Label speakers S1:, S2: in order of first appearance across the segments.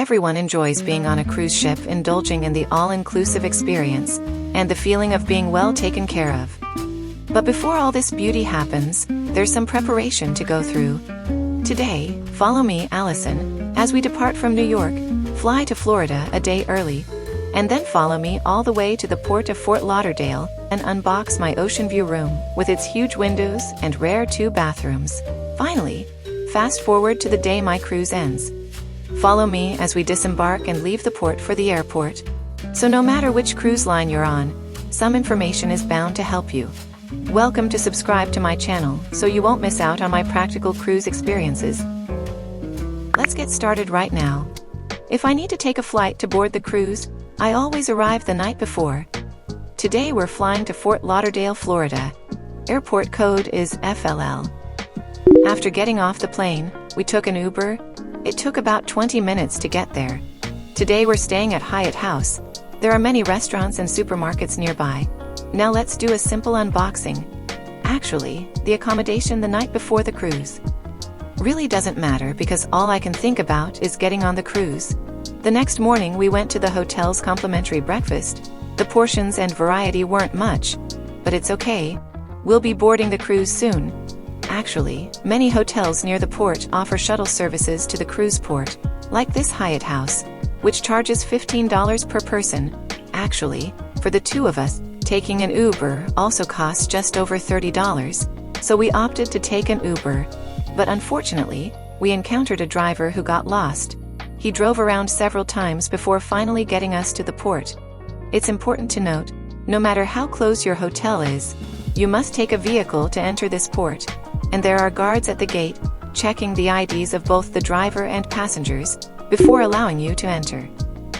S1: Everyone enjoys being on a cruise ship, indulging in the all-inclusive experience, and the feeling of being well taken care of. But before all this beauty happens, there's some preparation to go through. Today, follow me, Allison, as we depart from New York, fly to Florida a day early, and then follow me all the way to the port of Fort Lauderdale and unbox my Oceanview room with its huge windows and rare 2 bathrooms. Finally, fast forward to the day my cruise ends. Follow me as we disembark and leave the port for the airport. So no matter which cruise line you're on, some information is bound to help you. Welcome to subscribe to my channel so you won't miss out on my practical cruise experiences. Let's get started right now. If I need to take a flight to board the cruise, I always arrive the night before. Today we're flying to Fort Lauderdale, Florida. Airport code is FLL. After getting off the plane, we took an Uber. It took about 20 minutes to get there. Today we're staying at Hyatt House. There are many restaurants and supermarkets nearby. Now let's do a simple unboxing. Actually, the accommodation the night before the cruise really doesn't matter because all I can think about is getting on the cruise. The next morning we went to the hotel's complimentary breakfast. The portions and variety weren't much, but it's okay. We'll be boarding the cruise soon. Actually, many hotels near the port offer shuttle services to the cruise port, like this Hyatt House, which charges $15 per person. Actually, for the 2 of us, taking an Uber also costs just over $30, so we opted to take an Uber. But unfortunately, we encountered a driver who got lost. He drove around several times before finally getting us to the port. It's important to note, no matter how close your hotel is, you must take a vehicle to enter this port, and there are guards at the gate, checking the IDs of both the driver and passengers, before allowing you to enter.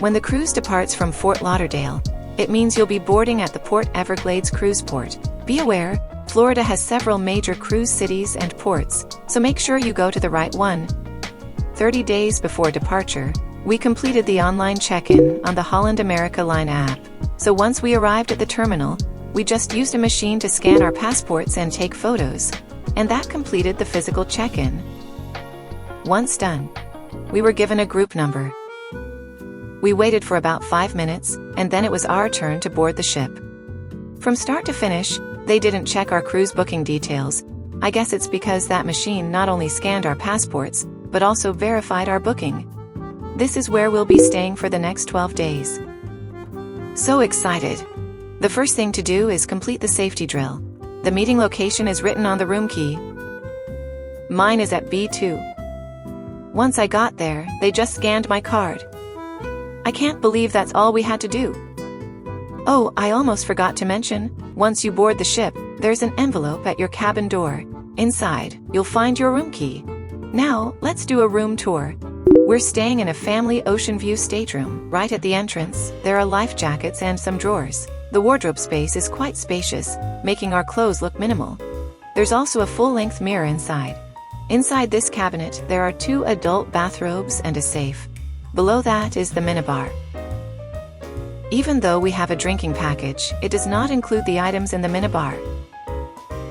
S1: When the cruise departs from Fort Lauderdale, it means you'll be boarding at the Port Everglades cruise port. Be aware, Florida has several major cruise cities and ports, so make sure you go to the right one. 30 days before departure, we completed the online check-in on the Holland America Line app. So once we arrived at the terminal, we just used a machine to scan our passports and take photos. And that completed the physical check-in. Once done, we were given a group number. We waited for about 5 minutes, and then it was our turn to board the ship. From start to finish, they didn't check our cruise booking details. I guess it's because that machine not only scanned our passports, but also verified our booking. This is where we'll be staying for the next 12 days. So excited! The first thing to do is complete the safety drill. The meeting location is written on the room key. Mine is at B2. Once I got there, they just scanned my card. I can't believe that's all we had to do. Oh, I almost forgot to mention, once you board the ship, there's an envelope at your cabin door. Inside, you'll find your room key. Now, let's do a room tour. We're staying in a family Oceanview stateroom. Right at the entrance, there are life jackets and some drawers. The wardrobe space is quite spacious, making our clothes look minimal. There's also a full-length mirror inside. Inside this cabinet, there are 2 adult bathrobes and a safe. Below that is the minibar. Even though we have a drinking package, it does not include the items in the minibar.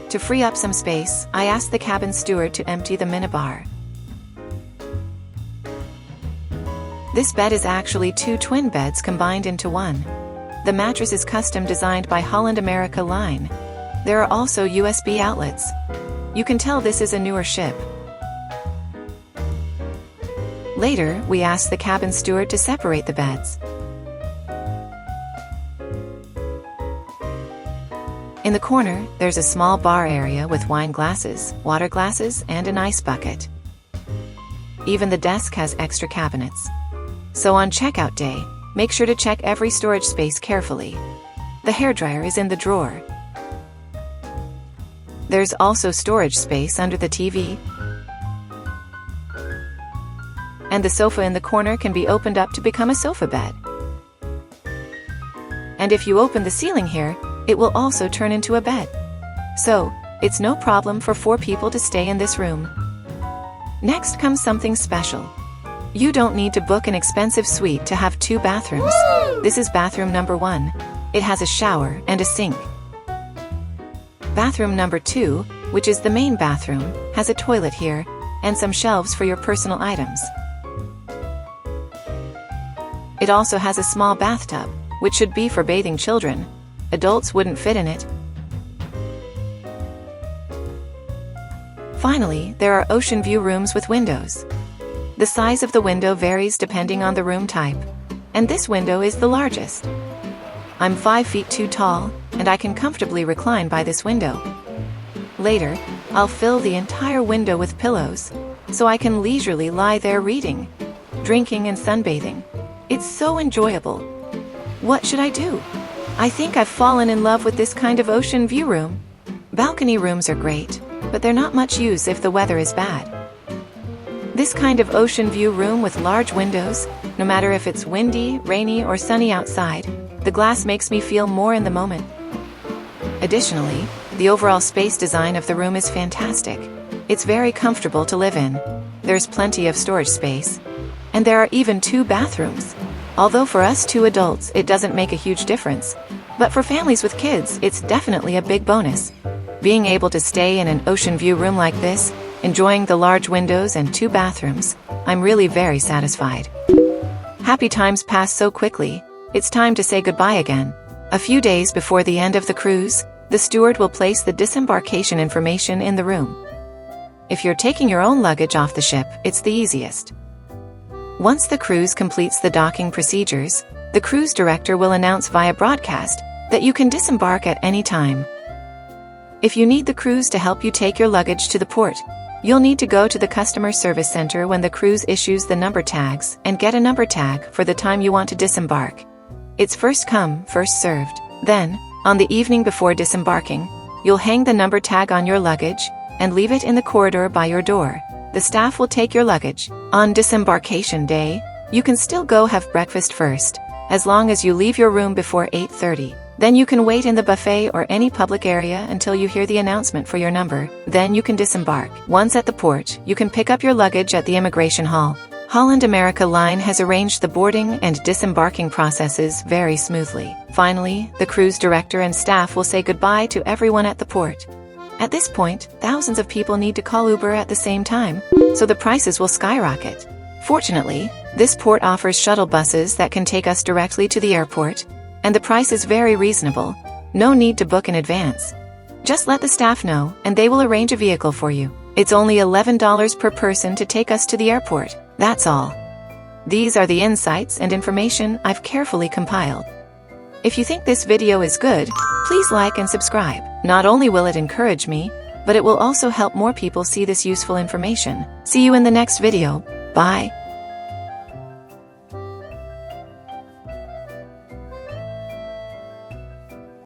S1: To free up some space, I asked the cabin steward to empty the minibar. This bed is actually 2 twin beds combined into one. The mattress is custom designed by Holland America Line. There are also USB outlets. You can tell this is a newer ship. Later, we asked the cabin steward to separate the beds. In the corner, there's a small bar area with wine glasses, water glasses, and an ice bucket. Even the desk has extra cabinets. So on checkout day, make sure to check every storage space carefully. The hairdryer is in the drawer. There's also storage space under the TV. And the sofa in the corner can be opened up to become a sofa bed. And if you open the ceiling here, it will also turn into a bed. So, it's no problem for 4 people to stay in this room. Next comes something special. You don't need to book an expensive suite to have 2 bathrooms. This is bathroom number 1. It has a shower and a sink. Bathroom number 2, which is the main bathroom, has a toilet here, and some shelves for your personal items. It also has a small bathtub, which should be for bathing children. Adults wouldn't fit in it. Finally, there are Oceanview rooms with windows. The size of the window varies depending on the room type, and this window is the largest. I'm 5 feet 2 tall, and I can comfortably recline by this window. Later, I'll fill the entire window with pillows, so I can leisurely lie there reading, drinking and sunbathing. It's so enjoyable. What should I do? I think I've fallen in love with this kind of ocean view room. Balcony rooms are great, but they're not much use if the weather is bad. This kind of ocean view room with large windows, no matter if it's windy, rainy, or sunny outside, the glass makes me feel more in the moment. Additionally, the overall space design of the room is fantastic. It's very comfortable to live in. There's plenty of storage space. And there are even 2 bathrooms. Although for us 2 adults it doesn't make a huge difference. But for families with kids, it's definitely a big bonus. Being able to stay in an ocean view room like this, enjoying the large windows and 2 bathrooms, I'm really very satisfied. Happy times pass so quickly, it's time to say goodbye again. A few days before the end of the cruise, the steward will place the disembarkation information in the room. If you're taking your own luggage off the ship, it's the easiest. Once the cruise completes the docking procedures, the cruise director will announce via broadcast that you can disembark at any time. If you need the cruise to help you take your luggage to the port, you'll need to go to the customer service center when the cruise issues the number tags and get a number tag for the time you want to disembark. It's first come, first served. Then, on the evening before disembarking, you'll hang the number tag on your luggage and leave it in the corridor by your door. The staff will take your luggage. On disembarkation day, you can still go have breakfast first, as long as you leave your room before 8:30. Then you can wait in the buffet or any public area until you hear the announcement for your number. Then you can disembark. Once at the port, you can pick up your luggage at the immigration hall. Holland America Line has arranged the boarding and disembarking processes very smoothly. Finally, the cruise director and staff will say goodbye to everyone at the port. At this point, thousands of people need to call Uber at the same time, so the prices will skyrocket. Fortunately, this port offers shuttle buses that can take us directly to the airport, and the price is very reasonable. No need to book in advance. Just let the staff know, and they will arrange a vehicle for you. It's only $11 per person to take us to the airport. That's all. These are the insights and information I've carefully compiled. If you think this video is good, please like and subscribe. Not only will it encourage me, but it will also help more people see this useful information. See you in the next video. Bye.